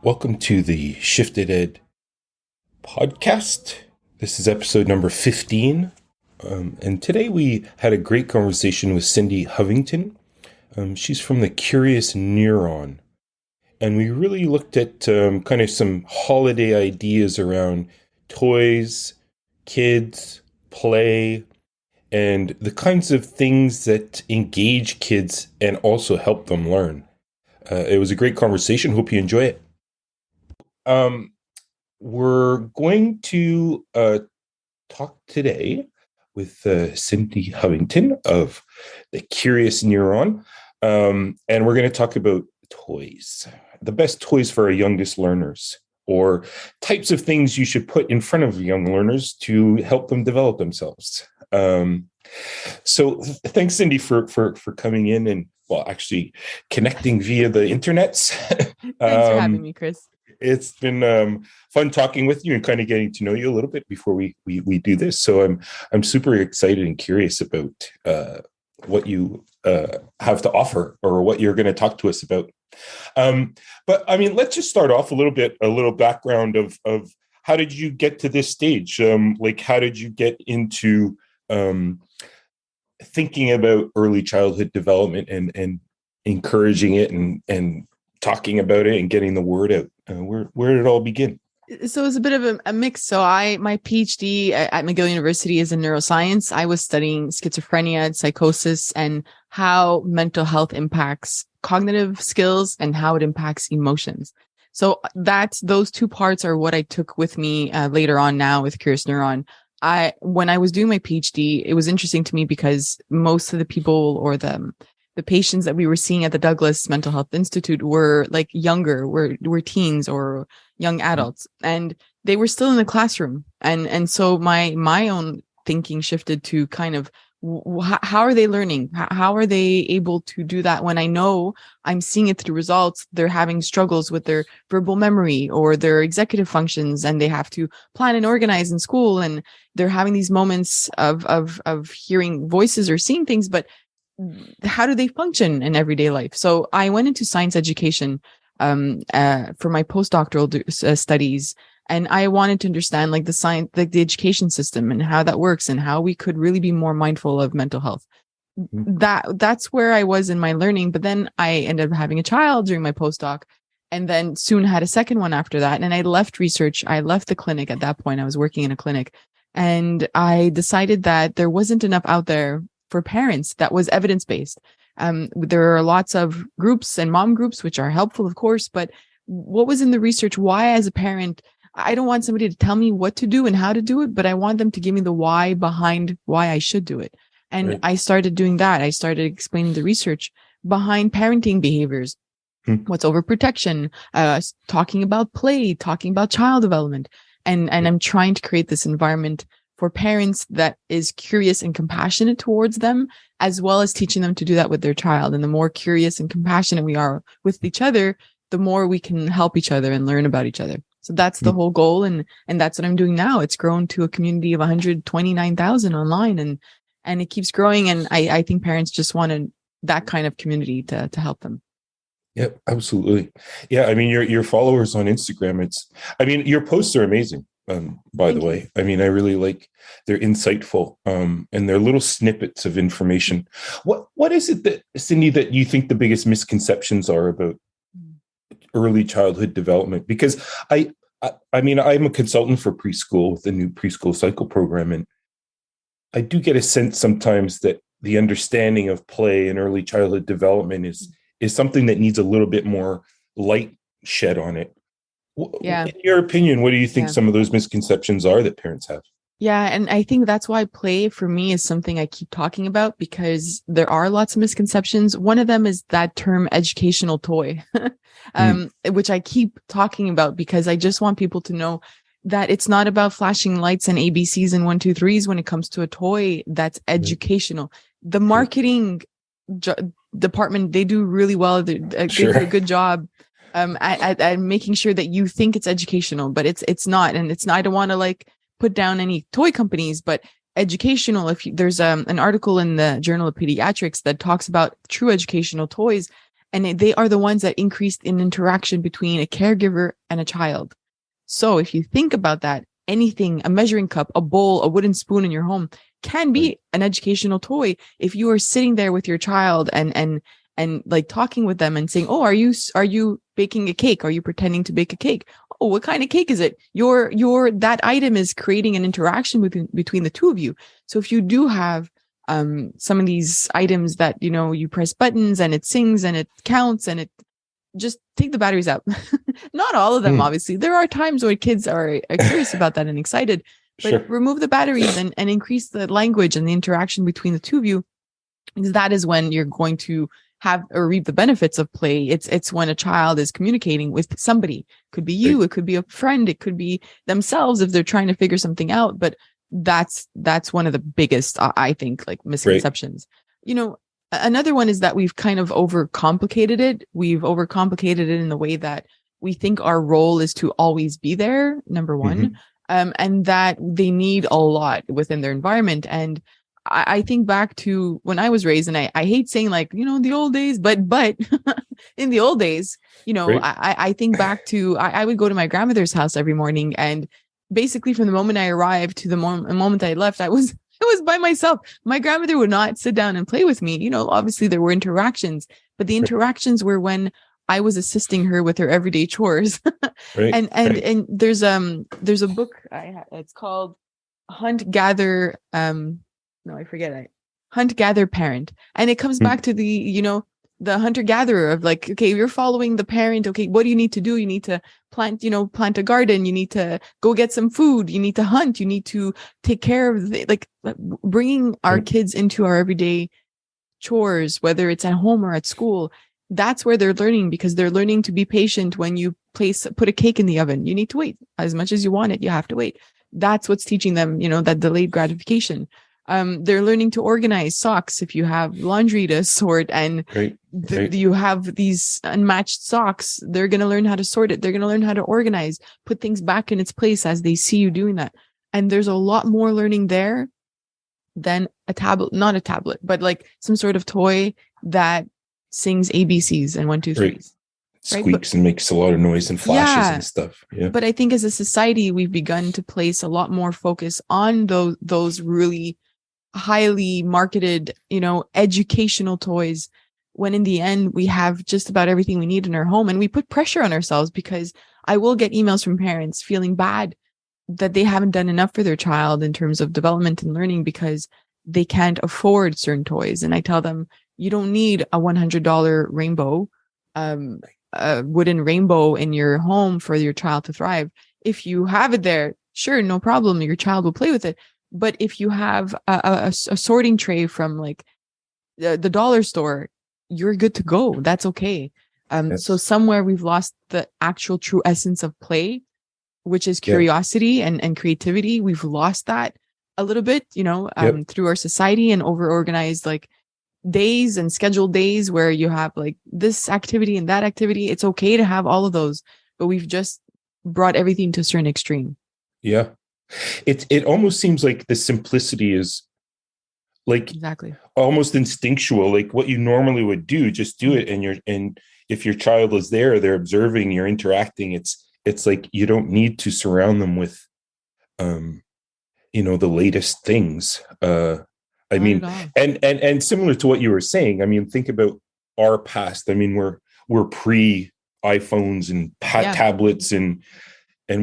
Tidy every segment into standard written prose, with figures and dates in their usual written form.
Welcome to the ShiftED podcast. This is episode number 15. And today we had a great conversation with Cindy Hovington. She's from the Curious Neuron. And we really looked at kind of some holiday ideas around toys, kids, play, and the kinds of things that engage kids and also help them learn. It was a great conversation. Hope you enjoy it. We're going to talk today with Cindy Hovington of the Curious Neuron, and we're going to talk about toys, the best toys for our youngest learners, or types of things you should put in front of young learners to help them develop themselves. So thanks, Cindy, for coming in and, well, actually connecting via the internets. Thanks for having me, Chris. It's been fun talking with you and kind of getting to know you a little bit before we do this. So I'm super excited and curious about what you have to offer or what you're going to talk to us about. But I mean, let's just start off a little background of how did you get to this stage? Like, how did you get into thinking about early childhood development and encouraging it and talking about it and getting the word out? Where did it all begin? So it's a bit of a mix. So my PhD at McGill University is in neuroscience. I was studying schizophrenia, psychosis, and how mental health impacts cognitive skills and how it impacts emotions. So those two parts are what I took with me later on now with Curious Neuron. When I was doing my PhD, it was interesting to me because most of the people or the patients that we were seeing at the Douglas Mental Health Institute were like younger, were teens or young adults, and they were still in the classroom. And so my own thinking shifted to kind of how are they learning? How are they able to do that when I know I'm seeing it through results? They're having struggles with their verbal memory or their executive functions, and they have to plan and organize in school, and they're having these moments of hearing voices or seeing things, but how do they function in everyday life? So I went into science education for my postdoctoral studies, and I wanted to understand like the science, like the education system and how that works and how we could really be more mindful of mental health. That's where I was in my learning. But then I ended up having a child during my postdoc, and then soon had a second one after that. And I left research. I left the clinic at that point. I was working in a clinic, and I decided that there wasn't enough out there for parents that was evidence-based. There are lots of groups and mom groups, which are helpful, of course, but what was in the research? Why, as a parent, I don't want somebody to tell me what to do and how to do it, but I want them to give me the why behind why I should do it. And right. I started doing that. I started explaining the research behind parenting behaviors. What's overprotection, talking about play, talking about child development. And I'm trying to create this environment for parents that is curious and compassionate towards them, as well as teaching them to do that with their child. And the more curious and compassionate we are with each other, the more we can help each other and learn about each other. So that's the whole goal. And that's what I'm doing now. It's grown to a community of 129,000 online, and it keeps growing. And I think parents just want that kind of community to help them. Yep, absolutely. Yeah. I mean, your followers on Instagram, your posts are amazing. By the way, I mean, I really like, they're insightful, and they're little snippets of information. What is it that, Cindy, that you think the biggest misconceptions are about early childhood development? Because I mean, I'm a consultant for preschool with the new preschool cycle program, and I do get a sense sometimes that the understanding of play and early childhood development is something that needs a little bit more light shed on it. Yeah. In your opinion, what do you think some of those misconceptions are that parents have? Yeah. And I think that's why play for me is something I keep talking about, because there are lots of misconceptions. One of them is that term educational toy, which I keep talking about because I just want people to know that it's not about flashing lights and ABCs and 1, 2, 3s when it comes to a toy that's educational. The marketing department, they do really well. They do a good job at making sure that you think it's educational, but it's not. And it's not, I don't want to like put down any toy companies, but educational. If there's an article in the Journal of Pediatrics that talks about true educational toys, and they are the ones that increase an interaction between a caregiver and a child. So if you think about that, anything, a measuring cup, a bowl, a wooden spoon in your home can be an educational toy. If you are sitting there with your child and like talking with them and saying, oh, are you baking a cake? Are you pretending to bake a cake? Oh, what kind of cake is it? That item is creating an interaction between the two of you. So if you do have some of these items that, you press buttons and it sings and it counts and it just take the batteries out. Not all of them, obviously. There are times where kids are curious about that and excited, but remove the batteries and increase the language and the interaction between the two of you. Because that is when you're going to have or reap the benefits of play. It's when a child is communicating with somebody. It could be you, it could be a friend, it could be themselves if they're trying to figure something out. But that's one of the biggest, I think, like misconceptions. Another one is that we've kind of overcomplicated it. We've overcomplicated it in the way that we think our role is to always be there, number one, and that they need a lot within their environment. And I think back to when I was raised, and I hate saying like, the old days, but in the old days, I think back to, I would go to my grandmother's house every morning, and basically from the moment I arrived to the moment I left, I was by myself. My grandmother would not sit down and play with me. Obviously there were interactions, but the interactions were when I was assisting her with her everyday chores. And there's a book it's called Hunt Gather. I forget it. Hunt Gather Parent. And it comes back to the hunter gatherer of like, okay, you're following the parent. Okay, what do you need to do? You need to plant a garden. You need to go get some food. You need to hunt. You need to take care of bringing our kids into our everyday chores, whether it's at home or at school. That's where they're learning, because they're learning to be patient. When you put a cake in the oven, you need to wait. As much as you want it, you have to wait. That's what's teaching them, that delayed gratification. They're learning to organize socks. If you have laundry to sort and you have these unmatched socks, they're going to learn how to sort it. They're going to learn how to organize, put things back in its place as they see you doing that. And there's a lot more learning there than not a tablet, but like some sort of toy that sings ABCs and 1, 2, 3s. Squeaks and makes a lot of noise and flashes and stuff. Yeah. But I think as a society, we've begun to place a lot more focus on those really highly marketed, educational toys, when in the end we have just about everything we need in our home. And we put pressure on ourselves, because I will get emails from parents feeling bad that they haven't done enough for their child in terms of development and learning because they can't afford certain toys. And I tell them, you don't need a $100 rainbow, a wooden rainbow in your home for your child to thrive. If you have it there, sure, no problem. Your child will play with it. But if you have a sorting tray from like the dollar store, you're good to go. That's okay. So somewhere we've lost the actual true essence of play, which is curiosity and creativity. We've lost that a little bit, through our society and over-organized like days and scheduled days where you have like this activity and that activity. It's okay to have all of those, but we've just brought everything to a certain extreme. Yeah. It almost seems like the simplicity is like almost instinctual, like what you normally would do, just do it. And if your child is there, they're observing, you're interacting. It's like, you don't need to surround them with, the latest things. I mean, and similar to what you were saying, I mean, think about our past. I mean, we're pre iPhones and tablets and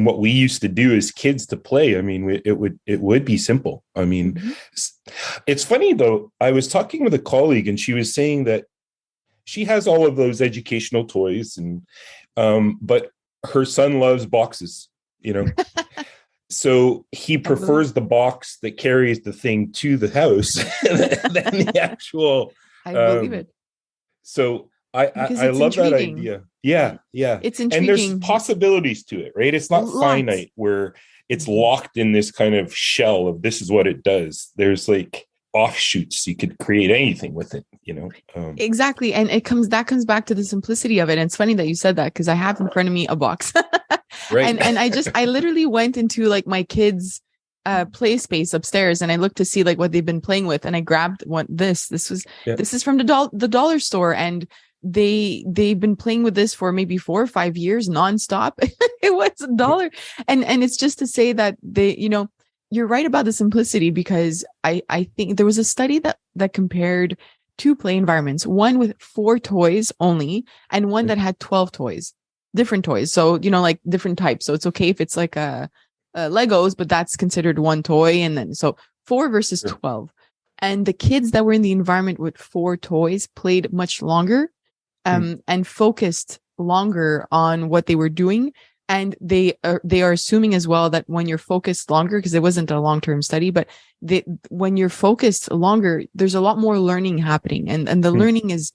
what we used to do as kids to play. I mean, it would be simple. I mean, It's funny though. I was talking with a colleague and she was saying that she has all of those educational toys and, but her son loves boxes, so he prefers the box that carries the thing to the house than the actual. I believe it. So I love that idea. Yeah. It's intriguing. And there's possibilities to it, right? It's not finite where it's locked in this kind of shell of this is what it does. There's like offshoots. You could create anything with it, Exactly. And that comes back to the simplicity of it. And it's funny that you said that, because I have in front of me a box. Right. And I literally went into like my kids' play space upstairs and I looked to see like what they've been playing with. And I grabbed this is from the dollar store. And they've been playing with this for maybe 4 or 5 years nonstop. It was $1. And it's just to say that you're right about the simplicity, because I think there was a study that compared two play environments, one with 4 toys only and one that had 12 toys, different toys. So, like different types. So it's okay if it's like a Legos, but that's considered one toy. And then so 4 versus 12. And the kids that were in the environment with 4 toys played much longer and focused longer on what they were doing. And they are assuming as well that when you're focused longer, because it wasn't a long-term study, but when you're focused longer, there's a lot more learning happening. And the learning is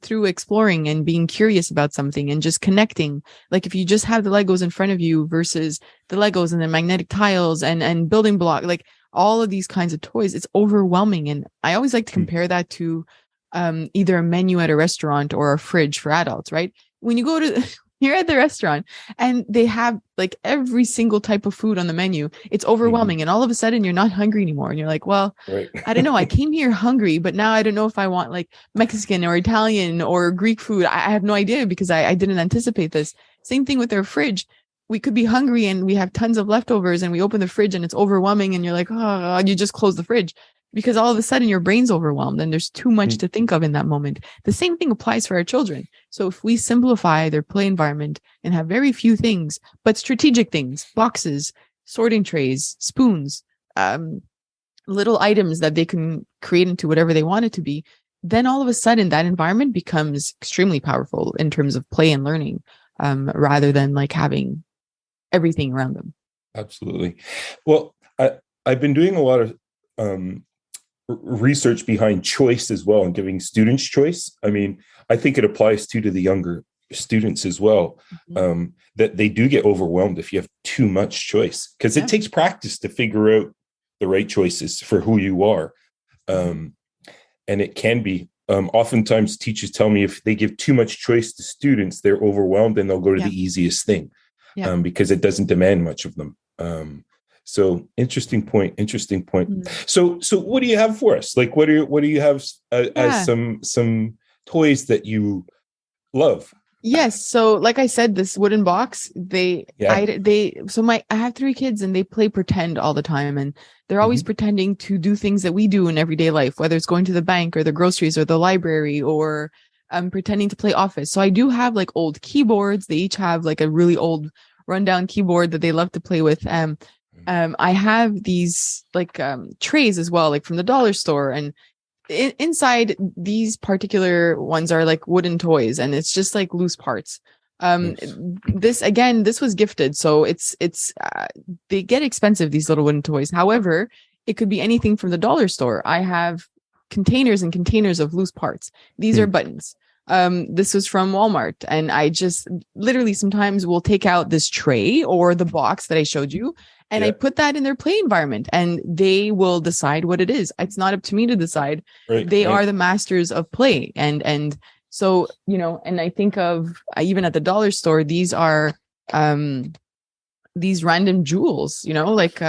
through exploring and being curious about something and just connecting. Like if you just have the Legos in front of you versus the Legos and the magnetic tiles and building block, like all of these kinds of toys, it's overwhelming. And I always like to compare that to either a menu at a restaurant or a fridge for adults, right? When you go to you're at the restaurant and they have like every single type of food on the menu, it's overwhelming. And all of a sudden you're not hungry anymore. And you're like, well, I don't know. I came here hungry, but now I don't know if I want like Mexican or Italian or Greek food. I have no idea because I didn't anticipate this. Same thing with our fridge. We could be hungry and we have tons of leftovers and we open the fridge and it's overwhelming. And you're like, oh, you just close the fridge because all of a sudden your brain's overwhelmed and there's too much to think of in that moment. The same thing applies for our children. So if we simplify their play environment and have very few things, but strategic things, boxes, sorting trays, spoons, little items that they can create into whatever they want it to be, then all of a sudden that environment becomes extremely powerful in terms of play and learning, rather than like having everything around them. Absolutely. Well, I've been doing a lot of research behind choice as well and giving students choice. I mean, I think it applies to the younger students as well, that they do get overwhelmed if you have too much choice, because it takes practice to figure out the right choices for who you are. And it can be, oftentimes teachers tell me if they give too much choice to students, they're overwhelmed and they'll go to the easiest thing because it doesn't demand much of them. So interesting point. So what do you have for us? Like, what do you have as some toys that you love? Yes. So like I said, this wooden box, I have 3 kids and they play pretend all the time. And they're always pretending to do things that we do in everyday life, whether it's going to the bank or the groceries or the library or pretending to play office. So I do have like old keyboards. They each have like a really old rundown keyboard that they love to play with. I have these like trays as well, like from the dollar store, and inside these particular ones are like wooden toys, and it's just like loose parts. This was gifted, so it's they get expensive, these little wooden toys. However, it could be anything from the dollar store. I have containers and containers of loose parts. These are buttons. This was from Walmart, and I just literally sometimes will take out this tray or the box that I showed you, and I put that in their play environment, and they will decide what it is. It's not up to me to decide. They are the masters of play. And so, and I think of even at the dollar store, these are these random jewels, like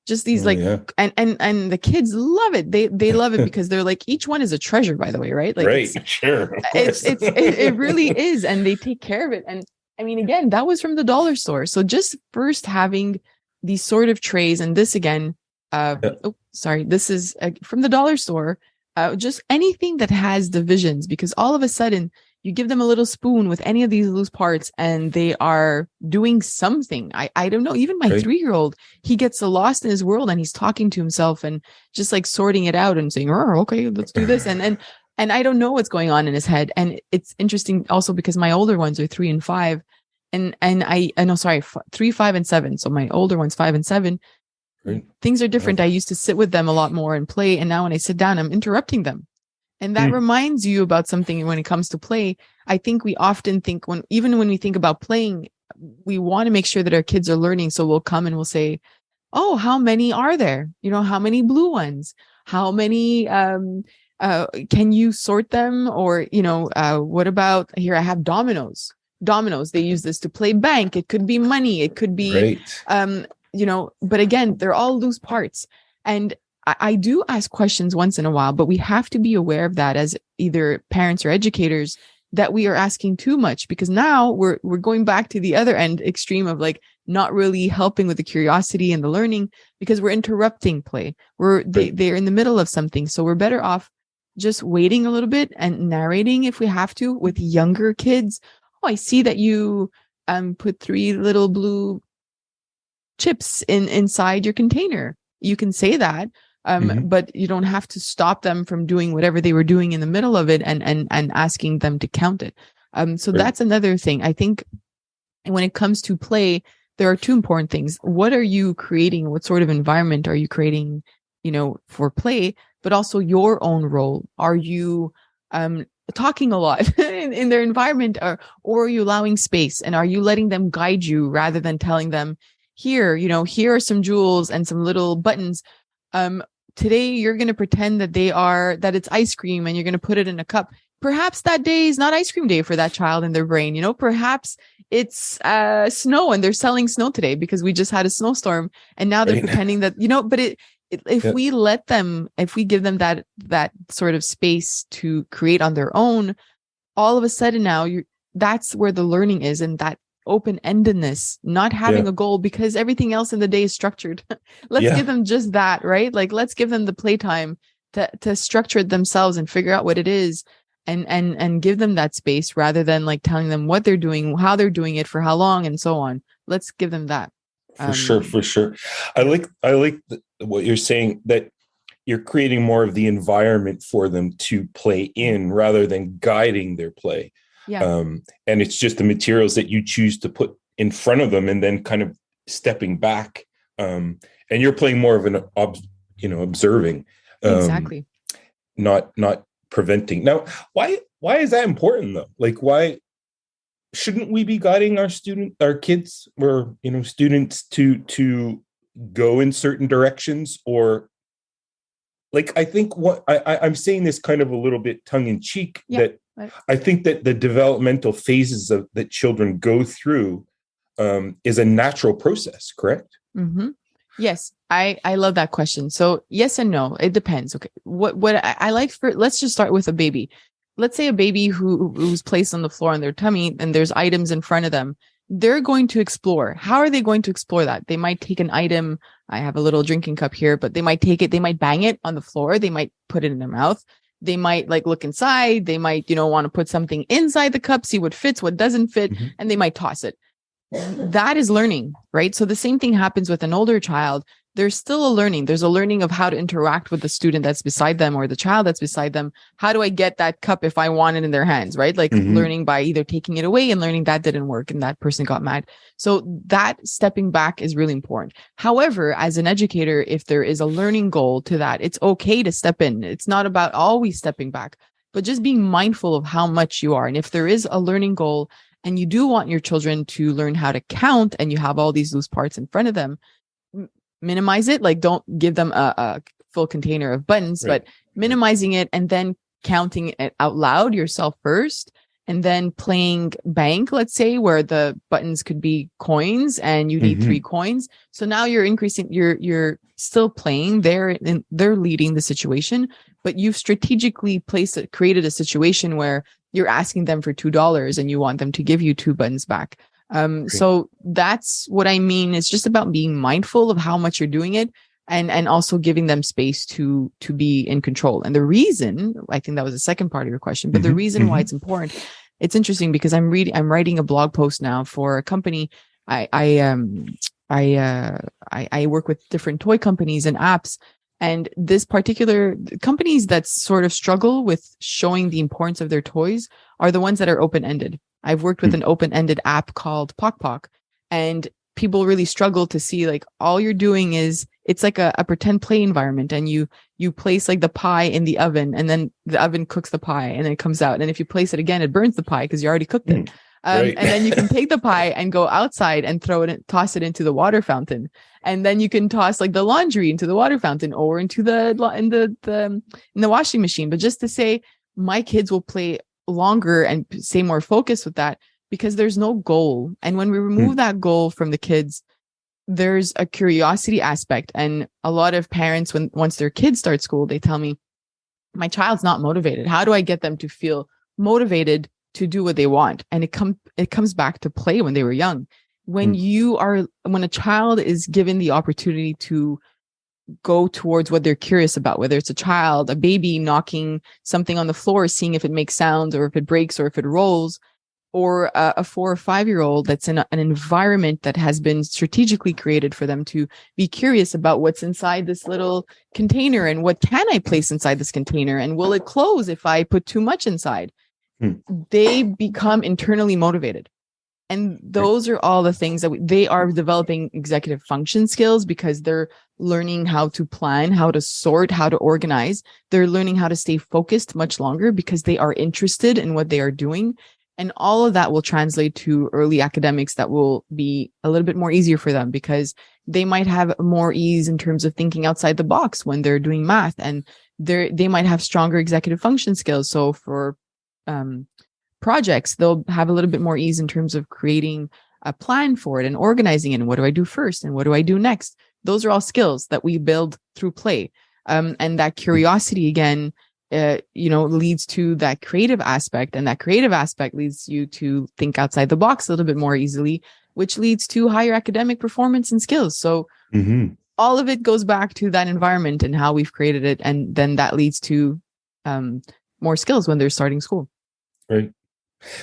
just these and the kids love it. They love it because they're like, each one is a treasure, by the way, right? Like it really is. And they take care of it. And I mean, again, that was from the dollar store. So just first having these sort of trays, and this again, this is from the dollar store, just anything that has divisions, because all of a sudden you give them a little spoon with any of these loose parts and they are doing something. I don't know. Even my 3-year-old, he gets lost in his world and he's talking to himself and just like sorting it out and saying, oh, okay, let's do this. And I don't know what's going on in his head. And it's interesting also because my older ones are 3 and 5. And I know, 3, 5, and 7. So my older one's 5 and 7. Things are different. I used to sit with them a lot more and play. And now when I sit down, I'm interrupting them. And that reminds you about something when it comes to play. I think we often think even when we think about playing, we want to make sure that our kids are learning. So we'll come and we'll say, oh, how many are there? How many blue ones? How many, can you sort them? Or, what about here? I have dominoes. They use this to play bank. It could be money. It could be, but again, they're all loose parts. And I do ask questions once in a while, but we have to be aware of that as either parents or educators, that we are asking too much, because now we're going back to the other end extreme of like not really helping with the curiosity and the learning, because we're interrupting play. They're in the middle of something. So we're better off just waiting a little bit and narrating if we have to with younger kids. Oh, I see that you put 3 little blue chips inside your container. You can say that. But you don't have to stop them from doing whatever they were doing in the middle of it and asking them to count it. So that's another thing. I think when it comes to play, there are 2 important things. What are you creating? What sort of environment are you creating, for play, but also your own role? Are you talking a lot in their environment, or are you allowing space? And are you letting them guide you rather than telling them, here are some jewels and some little buttons. Today you're going to pretend that it's ice cream and you're going to put it in a cup. Perhaps that day is not ice cream day for that child in their brain. Perhaps it's snow and they're selling snow today because we just had a snowstorm, and now they're pretending that, but if we give them that sort of space to create on their own, all of a sudden now that's where the learning is, and that open-endedness, not having a goal, because everything else in the day is structured. Let's give them just that, right? Like, let's give them the playtime to structure it themselves and figure out what it is, and give them that space rather than like telling them what they're doing, how they're doing it, for how long, and so on. Let's give them that. For sure. I like what you're saying, that you're creating more of the environment for them to play in rather than guiding their play. Yeah. And it's just the materials that you choose to put in front of them, and then kind of stepping back. And you're playing more of an observing, exactly, not preventing. Now, why is that important though? Like, why shouldn't we be guiding our kids, or students to go in certain directions? Or like, I think what I'm saying this kind of a little bit tongue in cheek, that I think that the developmental phases that children go through is a natural process, correct? Mm-hmm. Yes, I love that question. So yes and no, it depends. Okay, what I like let's just start with a baby. Let's say a baby who's placed on the floor on their tummy, and there's items in front of them. They're going to explore. How are they going to explore that? They might take an item. I have a little drinking cup here, but they might take it. They might bang it on the floor. They might put it in their mouth. They might like look inside. They might, want to put something inside the cup, see what fits, what doesn't fit, and they might toss it. That is learning, right? So the same thing happens with an older child. There's still a learning. There's a learning of how to interact with the student that's beside them, or the child that's beside them. How do I get that cup if I want it in their hands, right? Like learning by either taking it away and learning that didn't work and that person got mad. So that stepping back is really important. However, as an educator, if there is a learning goal to that, it's okay to step in. It's not about always stepping back, but just being mindful of how much you are. And if there is a learning goal and you do want your children to learn how to count, and you have all these loose parts in front of them, minimize it. Like, don't give them a full container of buttons, but minimizing it and then counting it out loud yourself first, and then playing bank, let's say, where the buttons could be coins and you need 3 coins. So now you're increasing, you're still playing there, and they're leading the situation, but you've strategically created a situation where you're asking them for $2 and you want them to give you 2 buttons back. So that's what I mean. It's just about being mindful of how much you're doing it, and also giving them space to be in control. And the reason, I think that was the second part of your question, but the reason why it's important, it's interesting because I'm writing a blog post now for a company. I work with different toy companies and apps, and this particular companies that sort of struggle with showing the importance of their toys are the ones that are open-ended. I've worked with an open-ended app called Pock Pock, and people really struggle to see, like, all you're doing is, it's like a pretend play environment, and you place like the pie in the oven, and then the oven cooks the pie, and then it comes out. And if you place it again, it burns the pie because you already cooked it. And then you can take the pie and go outside and toss it into the water fountain. And then you can toss like the laundry into the water fountain or into the washing machine. But just to say, my kids will play longer and stay more focused with that because there's no goal. And when we remove that goal from the kids, there's a curiosity aspect. And a lot of parents, once their kids start school, they tell me, my child's not motivated. How do I get them to feel motivated to do what they want. And it comes back to play when they were young. When a child is given the opportunity to go towards what they're curious about, whether it's a baby knocking something on the floor, seeing if it makes sounds or if it breaks or if it rolls, or a 4 or 5-year-old that's in an environment that has been strategically created for them to be curious about what's inside this little container and what can I place inside this container and will it close if I put too much inside? They become internally motivated. And those are all the things that they are developing executive function skills because they're learning how to plan, how to sort, how to organize. They're learning how to stay focused much longer because they are interested in what they are doing. And all of that will translate to early academics that will be a little bit more easier for them because they might have more ease in terms of thinking outside the box when they're doing math, and they might have stronger executive function skills. So for projects, they'll have a little bit more ease in terms of creating a plan for it and organizing it. And what do I do first? And what do I do next? Those are all skills that we build through play. And that curiosity again, leads to that creative aspect, and that creative aspect leads you to think outside the box a little bit more easily, which leads to higher academic performance and skills. So all of it goes back to that environment and how we've created it. And then that leads to more skills when they're starting school. Right.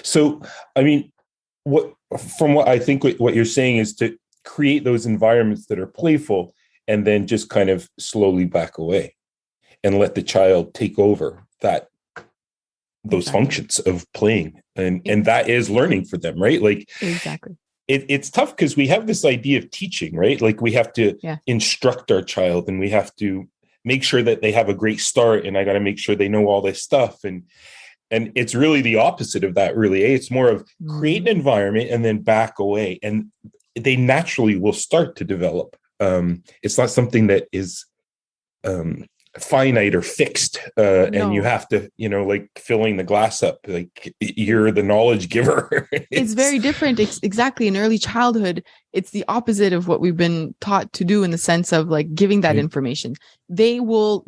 So, I mean, what I think what you're saying is to create those environments that are playful and then just kind of slowly back away and let the child take over those functions of playing. And that is learning for them, right? Like, exactly. It's tough because we have this idea of teaching, right? Like we have to instruct our child and we have to make sure that they have a great start. And I got to make sure they know all this stuff. And it's really the opposite of that, really. It's more of create an environment and then back away. And they naturally will start to develop. It's not something that is finite or fixed. And you have to, like filling the glass up, like you're the knowledge giver. It's very different. Exactly. In early childhood, it's the opposite of what we've been taught to do in the sense of like giving that information. They will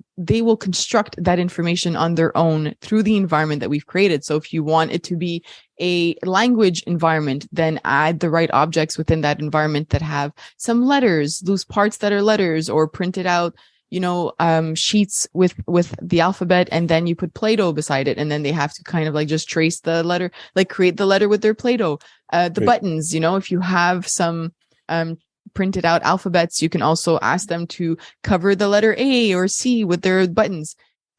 construct that information on their own through the environment that we've created. So if you want it to be a language environment, then add the right objects within that environment that have some letters, loose parts that are letters, or printed out sheets with the alphabet, and then you put Play-Doh beside it, and then they have to kind of like just trace the letter, like create the letter with their Play-Doh. Buttons, if you have some printed out alphabets, you can also ask them to cover the letter A or C with their buttons.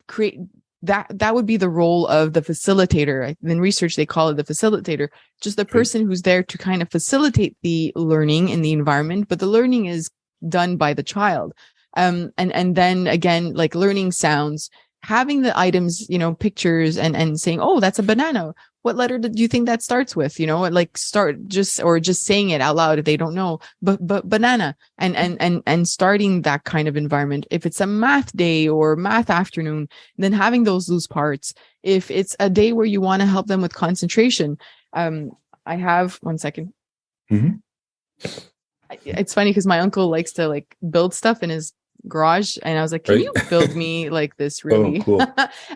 Create that would be the role of the facilitator. In research, they call it the facilitator, just the person who's there to kind of facilitate the learning in the environment, but the learning is done by the child. And then again, like learning sounds, having the items, pictures and saying, oh, that's a banana. What letter do you think that starts with? Just saying it out loud if they don't know, but banana and starting that kind of environment. If it's a math day or math afternoon, then having those loose parts. If it's a day where you want to help them with concentration, I have 1 second. It's funny because my uncle likes to like build stuff in his garage, and I was like, can you build me like this really cool.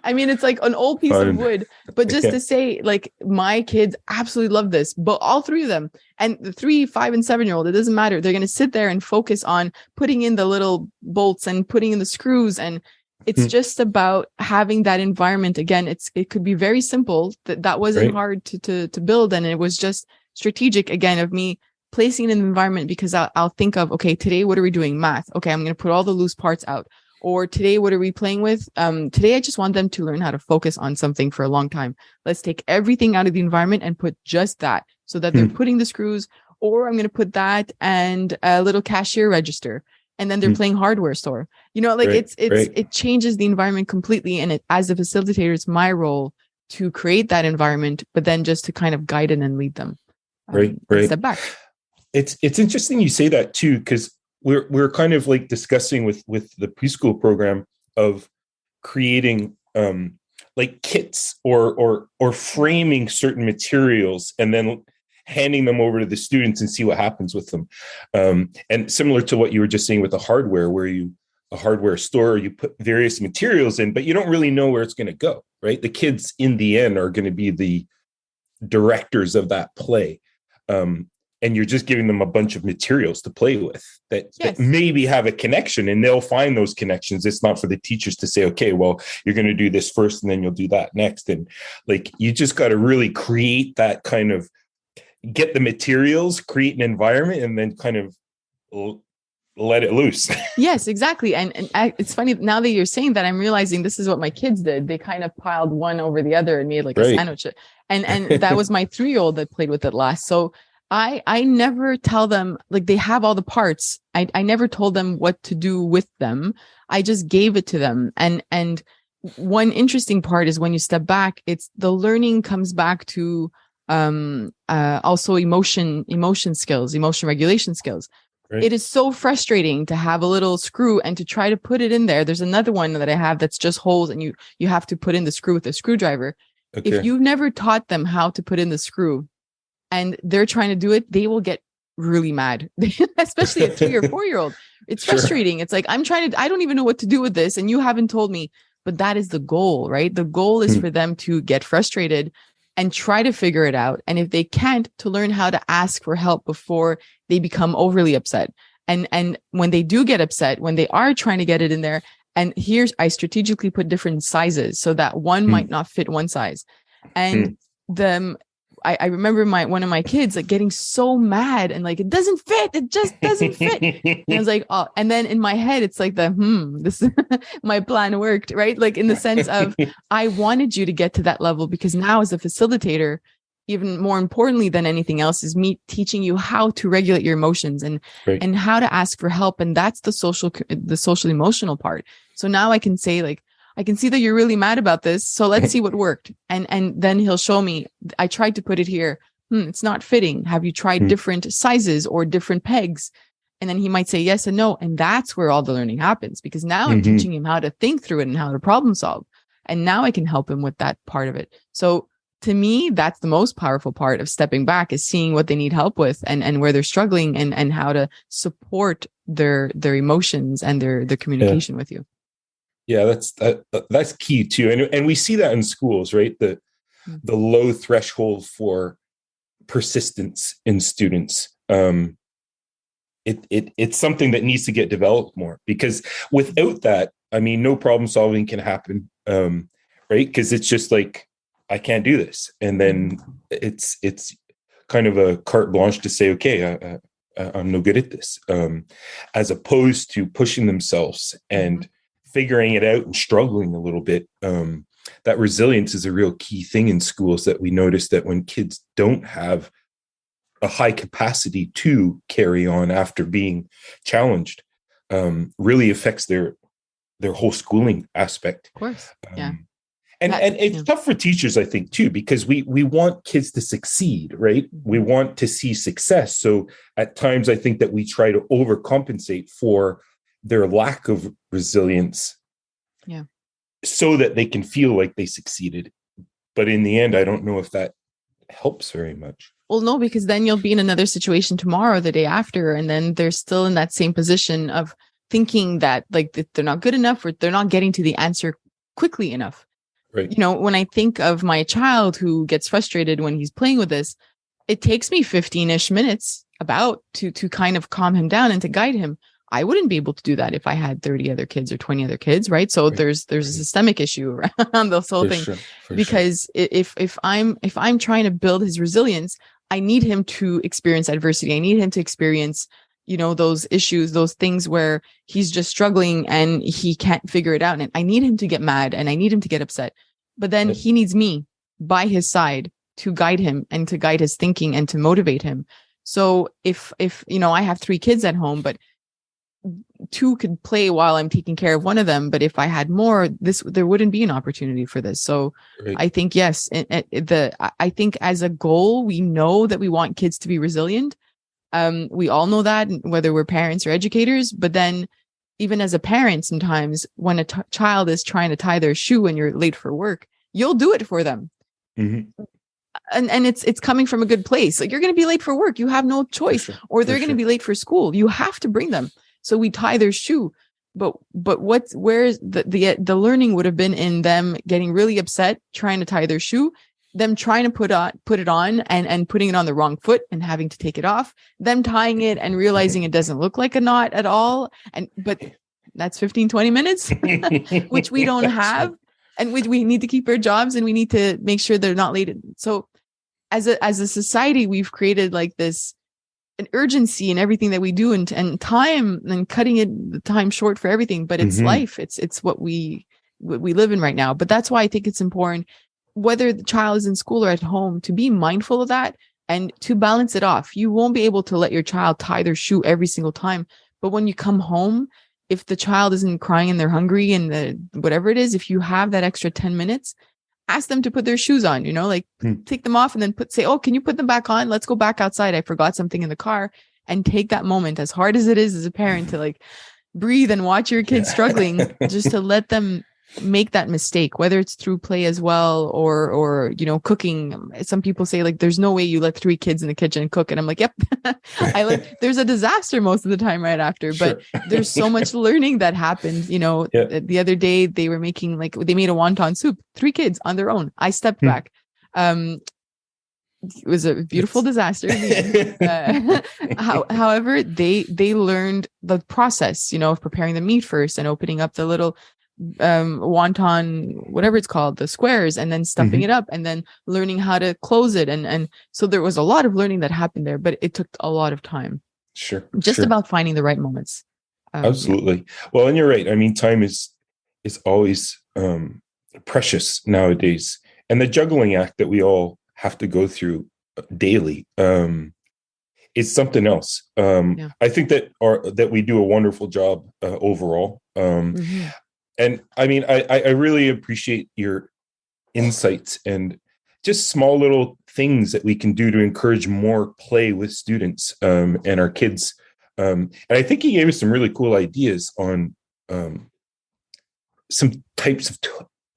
I mean, it's like an old piece of wood, but just to say, like, my kids absolutely love this, but all three of them, and the 3, 5, and 7-year-old, it doesn't matter, they're going to sit there and focus on putting in the little bolts and putting in the screws, and it's just about having that environment. Again, it could be very simple, that wasn't hard to build, and it was just strategic again of me placing it in an environment, because I'll think of, okay, today, what are we doing? Math. Okay, I'm going to put all the loose parts out. Or today, what are we playing with? Today, I just want them to learn how to focus on something for a long time. Let's take everything out of the environment and put just that, so that they're putting the screws, or I'm going to put that and a little cashier register. And then they're playing hardware store. It changes the environment completely. And as a facilitator, it's my role to create that environment, but then just to kind of guide it and lead them. Step back. It's interesting you say that too, because we're kind of like discussing with the preschool program of creating like kits or framing certain materials and then handing them over to the students and see what happens with them. And similar to what you were just saying with the hardware, where a hardware store, you put various materials in, but you don't really know where it's going to go, right? The kids in the end are going to be directors of that play. And you're just giving them a bunch of materials to play with that maybe have a connection, and they'll find those connections. It's not for the teachers to say, okay, well, you're going to do this first and then you'll do that next. And like, you just got to really create that kind of, get the materials, create an environment, and then kind of let it loose. Yes, exactly. And it's funny now that you're saying that, I'm realizing this is what my kids did. They kind of piled one over the other and made like a sandwich. And that was my 3-year-old that played with it last. So I never tell them, like, they have all the parts. I never told them what to do with them. I just gave it to them. And one interesting part is when you step back, it's the learning comes back to also emotion skills, emotion regulation skills. Right. It is so frustrating to have a little screw and to try to put it in there. There's another one that I have that's just holes, and you have to put in the screw with a screwdriver. Okay. If you've never taught them how to put in the screw and they're trying to do it, they will get really mad, especially a 3 or 4-year-old. It's frustrating. It's like, I don't even know what to do with this, and you haven't told me. But that is the goal, right? The goal is for them to get frustrated and try to figure it out. And if they can't, to learn how to ask for help before they become overly upset. And when they do get upset, when they are trying to get it in there, and I strategically put different sizes so that one might not fit one size. And I remember one of my kids like getting so mad and like, it doesn't fit. It just doesn't fit. And I was like, oh, and then in my head, it's like this, my plan worked, right? Like in the sense of, I wanted you to get to that level, because now as a facilitator, even more importantly than anything else, is me teaching you how to regulate your emotions and how to ask for help. And that's the social emotional part. So now I can say, like, I can see that you're really mad about this. So let's see what worked. And then he'll show me, I tried to put it here. It's not fitting. Have you tried different sizes or different pegs? And then he might say yes and no. And that's where all the learning happens, because now I'm teaching him how to think through it and how to problem solve. And now I can help him with that part of it. So to me, that's the most powerful part of stepping back, is seeing what they need help with and where they're struggling and how to support their emotions and their communication with you. Yeah, that's key too, and we see that in schools, right? The low threshold for persistence in students. It's something that needs to get developed more, because without that, I mean, no problem solving can happen, right? Because it's just like, I can't do this, and then it's kind of a carte blanche to say, okay, I'm no good at this, as opposed to pushing themselves and figuring it out and struggling a little bit. That resilience is a real key thing in schools, that we notice that when kids don't have a high capacity to carry on after being challenged, really affects their whole schooling aspect. Of course. Yeah. And it's tough for teachers, I think, too, because we want kids to succeed, right? We want to see success. So at times I think that we try to overcompensate for their lack of resilience, so that they can feel like they succeeded. But in the end, I don't know if that helps very much. Well, no, because then you'll be in another situation tomorrow, the day after, and then they're still in that same position of thinking that like that they're not good enough, or they're not getting to the answer quickly enough. Right. You know, when I think of my child who gets frustrated when he's playing with this, it takes me 15-ish minutes to kind of calm him down and to guide him. I wouldn't be able to do that if I had 30 other kids or 20 other kids, right? So there's a systemic issue around this whole thing. Because if I'm trying to build his resilience, I need him to experience adversity. I need him to experience, those issues, those things where he's just struggling and he can't figure it out. And I need him to get mad and I need him to get upset. But then he needs me by his side to guide him and to guide his thinking and to motivate him. So if I have 3 kids at home, but 2 could play while I'm taking care of one of them. But if I had more, there wouldn't be an opportunity for this. So I think, yes, I think as a goal, we know that we want kids to be resilient. We all know that, whether we're parents or educators. But then even as a parent, sometimes when a child is trying to tie their shoe and you're late for work, you'll do it for them. Mm-hmm. And it's coming from a good place. Like, you're going to be late for work. You have no choice, or they're going to be late for school. You have to bring them. So we tie their shoe, but where's the learning would have been in them getting really upset, trying to tie their shoe. them trying to put it on and putting it on the wrong foot and having to take it off, them tying it and realizing it doesn't look like a knot at all. But that's 15, 20 minutes, which we don't have. And we need to keep our jobs and we need to make sure they're not late. So as a society, we've created like an urgency in everything that we do and time and cutting the time short for everything. But it's life. It's what we live in right now. But that's why I think it's important, whether the child is in school or at home, to be mindful of that and to balance it off. You won't be able to let your child tie their shoe every single time. But when you come home, if the child isn't crying and they're hungry and whatever it is, if you have that extra 10 minutes, ask them to put their shoes on, take them off and then say, oh, can you put them back on? Let's go back outside. I forgot something in the car, and take that moment, as hard as it is as a parent, to like breathe and watch your kids struggling, just to let them make that mistake, whether it's through play as well or cooking. Some people say like there's no way you let 3 kids in the kitchen cook, and I'm like, yep. There's a disaster most of the time right after, but there's so much learning that happens. The other day they were making they made a wonton soup, 3 kids on their own. I stepped back. It was a beautiful disaster. However, they learned the process, of preparing the meat first and opening up the little wonton, whatever it's called, the squares, and then stuffing it up and then learning how to close it. And so there was a lot of learning that happened there, but it took a lot of time. Sure. Just about finding the right moments. Absolutely. Well, and you're right. I mean, time is always precious nowadays. And the juggling act that we all have to go through daily is something else. I think that we do a wonderful job overall. And I mean, I really appreciate your insights and just small little things that we can do to encourage more play with students and our kids. And I think you gave us some really cool ideas on some types of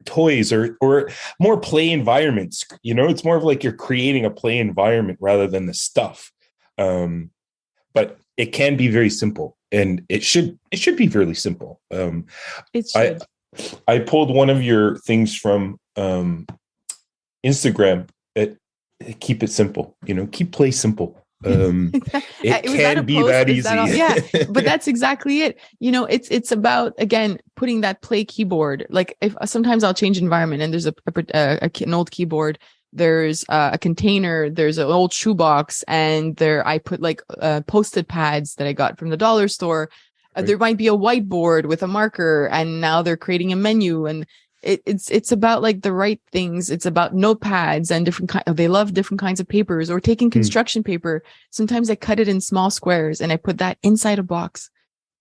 toys or more play environments. It's more of like you're creating a play environment rather than the stuff. But it can be very simple. And it should be fairly simple. It should. I pulled one of your things from Instagram. Keep it simple. Keep play simple. It can be that easy. But that's exactly it. It's about, again, putting that play keyboard. Like if sometimes I'll change environment and there's an old keyboard. There's a container, there's an old shoebox, and I put Post-it pads that I got from the dollar store. Right. There might be a whiteboard with a marker, and now they're creating a menu, and it's about like the right things. It's about notepads and they love different kinds of papers, or taking construction paper. Sometimes I cut it in small squares and I put that inside a box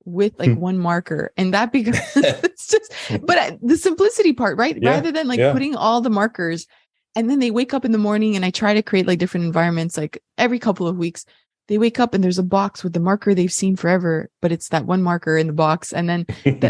with one marker, and that becomes it's just, but the simplicity part, right? Yeah. Rather than putting all the markers. And then they wake up in the morning, and I try to create different environments. Every couple of weeks, they wake up and there's a box with the marker they've seen forever, but it's that one marker in the box. And then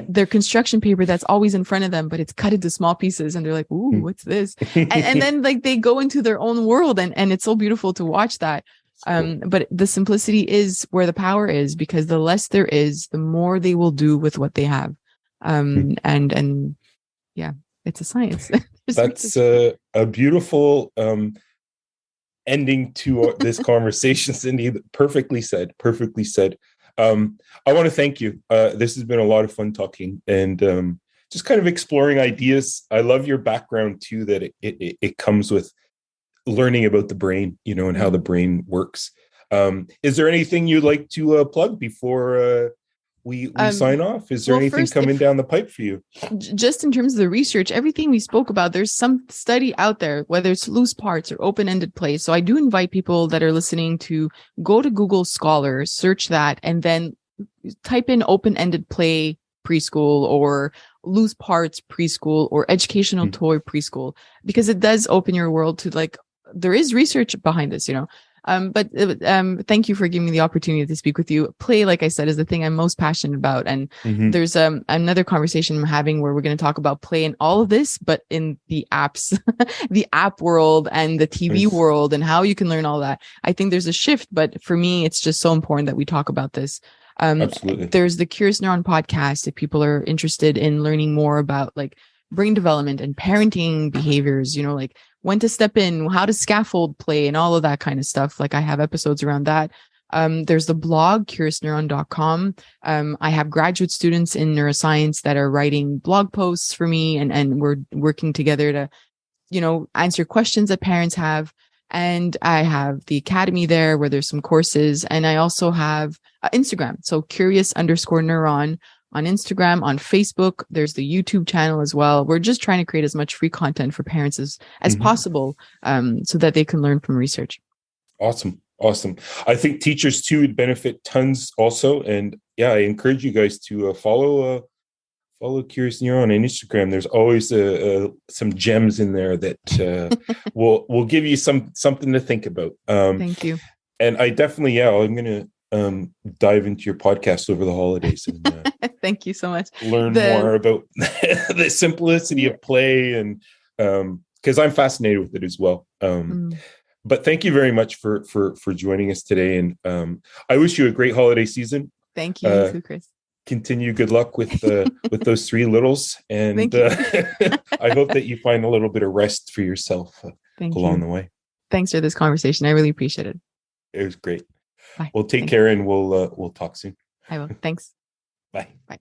their construction paper that's always in front of them, but it's cut into small pieces. And they're like, ooh, what's this? And then they go into their own world, and it's so beautiful to watch that. But the simplicity is where the power is, because the less there is, the more they will do with what they have. And yeah, it's a science. That's a beautiful ending to this conversation, Cindy. Perfectly said. I want to thank you. This has been a lot of fun talking and just kind of exploring ideas. I love your background too, that it comes with learning about the brain, and how the brain works. Is there anything you'd like to plug before we sign off? Is there anything coming down the pipe for you? Just in terms of the research, everything we spoke about, there's some study out there, whether it's loose parts or open-ended play. So I do invite people that are listening to go to Google Scholar, search that, and then type in open-ended play preschool or loose parts preschool or educational toy preschool, because it does open your world to there is research behind this, But thank you for giving me the opportunity to speak with you. Play, like I said, is the thing I'm most passionate about. And there's another conversation I'm having where we're going to talk about play and all of this, but in the apps, the app world and the TV world, and how you can learn all that. I think there's a shift, but for me, it's just so important that we talk about this. Absolutely. There's the Curious Neuron podcast if people are interested in learning more about brain development and parenting behaviors, when to step in, how to scaffold play, and all of that kind of stuff. Like I have episodes around that. There's the blog, curiousneuron.com. I have graduate students in neuroscience that are writing blog posts for me, and we're working together to, answer questions that parents have. And I have the academy there where there's some courses. And I also have Instagram. So curious_neuron on Instagram, on Facebook. There's the YouTube channel as well. We're just trying to create as much free content for parents as possible, so that they can learn from research. Awesome. I think teachers too would benefit tons also. And yeah, I encourage you guys to follow Curious Neuron on Instagram. There's always some gems in there that will give you something to think about. Thank you. And I definitely, I'm going to dive into your podcast over the holidays and thank you so much. Learn more about the simplicity of play, and because I'm fascinated with it as well. But thank you very much for joining us today, and I wish you a great holiday season. Thank you too, Chris. Continue good luck with those three littles, and I hope that you find a little bit of rest for yourself along the way. Thanks for this conversation. I really appreciate it. It was great. Bye. Well, take care, and we'll talk soon. I will. Thanks. Bye. Bye.